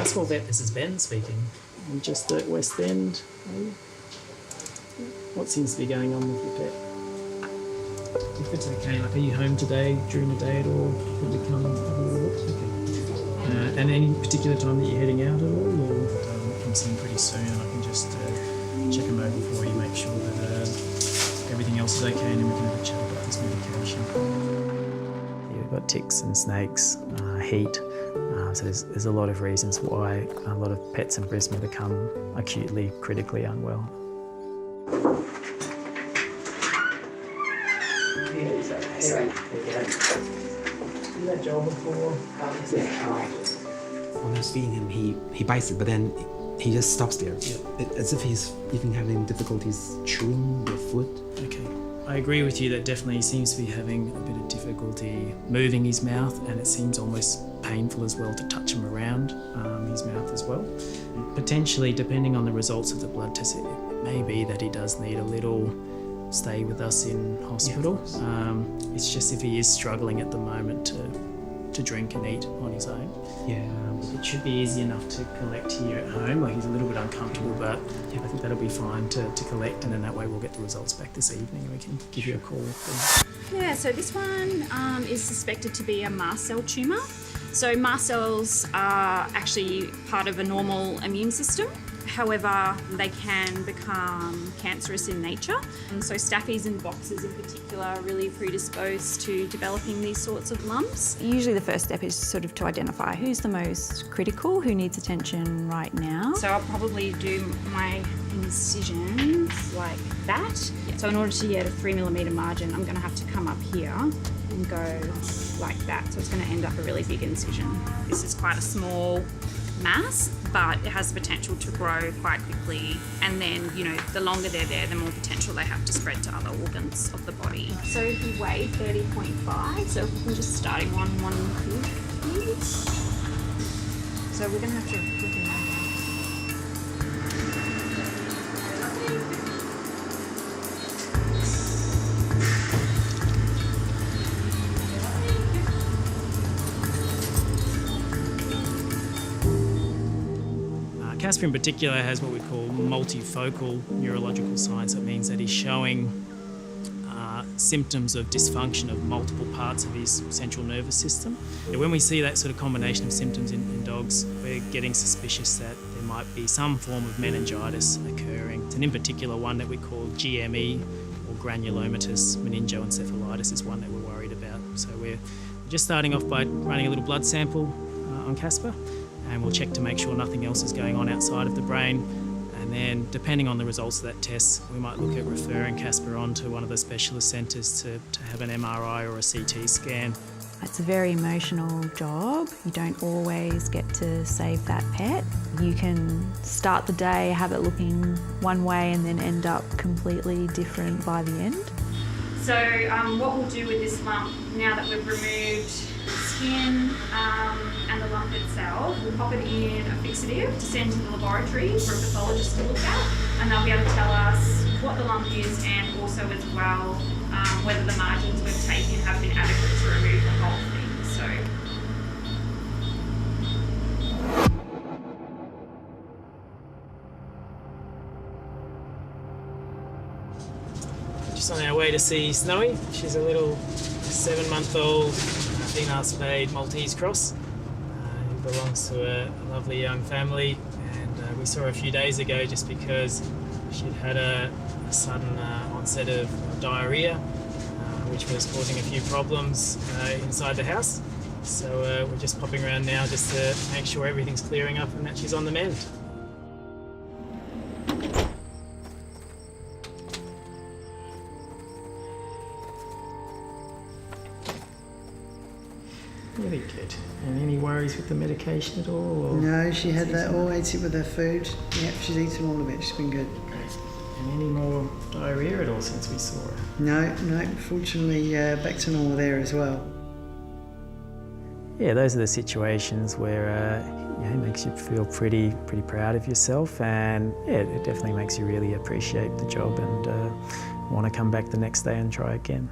Pastoral Vet, this is Ben speaking. I'm just at West End. What seems to be going on with your pet? If it's okay, like, are you home today, during the day at all? Could we come have a little look? Okay. And any particular time that you're heading out at all? Or I'm seeing pretty soon, and I can just check them over for you, make sure that everything else is okay, and then we can have a chat about this medication. Yeah, we've got ticks and snakes, heat. So there's a lot of reasons why a lot of pets in Brisbane become acutely, critically unwell. That job before? When I was feeding him, he bites it, but then he just stops there. As if he's even having difficulties chewing the food. Okay. I agree with you that definitely he seems to be having a bit of difficulty moving his mouth, and it seems almost painful as well to touch him around his mouth as well. Potentially, depending on the results of the blood test, it may be that he does need a little stay with us in hospital. Yeah, it's just if he is struggling at the moment to drink and eat on his own. Yeah. It should be easy enough to collect here at home. Like, he's a little bit uncomfortable, but yeah, I think that'll be fine to collect, and then that way we'll get the results back this evening and we can give you a call. Yeah, so this one is suspected to be a mast cell tumour. So mast cells are actually part of a normal immune system. However, they can become cancerous in nature. And so staphies and boxers in particular are really predisposed to developing these sorts of lumps. Usually the first step is sort of to identify who's the most critical, who needs attention right now. So I'll probably do my incisions like that. So in order to get a 3mm margin, I'm going to have to come up here and go like that. So it's going to end up a really big incision. This is quite a small mass, but it has the potential to grow quite quickly, and then, you know, the longer they're there, the more potential they have to spread to other organs of the body. So he weighed 30.5, so if we can just starting on 150. So we're going to have to look him over. Casper in particular has what we call multifocal neurological signs. That means that he's showing symptoms of dysfunction of multiple parts of his central nervous system. And when we see that sort of combination of symptoms in dogs, we're getting suspicious that there might be some form of meningitis occurring. And in particular, one that we call GME, or granulomatous meningoencephalitis, is one that we're worried about. So we're just starting off by running a little blood sample on Casper, and we'll check to make sure nothing else is going on outside of the brain. And then, depending on the results of that test, we might look at referring Casper on to one of the specialist centres to have an MRI or a CT scan. It's a very emotional job. You don't always get to save that pet. You can start the day, have it looking one way, and then end up completely different by the end. So what we'll do with this lump, now that we've removed the skin and the lump itself, we'll pop it in a fixative to send to the laboratory for a pathologist to look at, and they'll be able to tell us what the lump is, and also as well whether the margins we've taken have been adequate to remove the whole thing. So. Just on our way to see Snowy. She's a little 7-month-old female spayed Maltese cross. Who belongs to a lovely young family, and we saw her a few days ago just because she'd had a sudden onset of diarrhea, which was causing a few problems inside the house. So we're just popping around now just to make sure everything's clearing up and that she's on the mend. Really good. And any worries with the medication at all? Or no, she had that all ate it with her food. Yep, she's eaten all of it. She's been good. Great. And any more diarrhea at all since we saw her? No, fortunately back to normal there as well. Yeah, those are the situations where it makes you feel pretty proud of yourself, and yeah, it definitely makes you really appreciate the job and want to come back the next day and try again.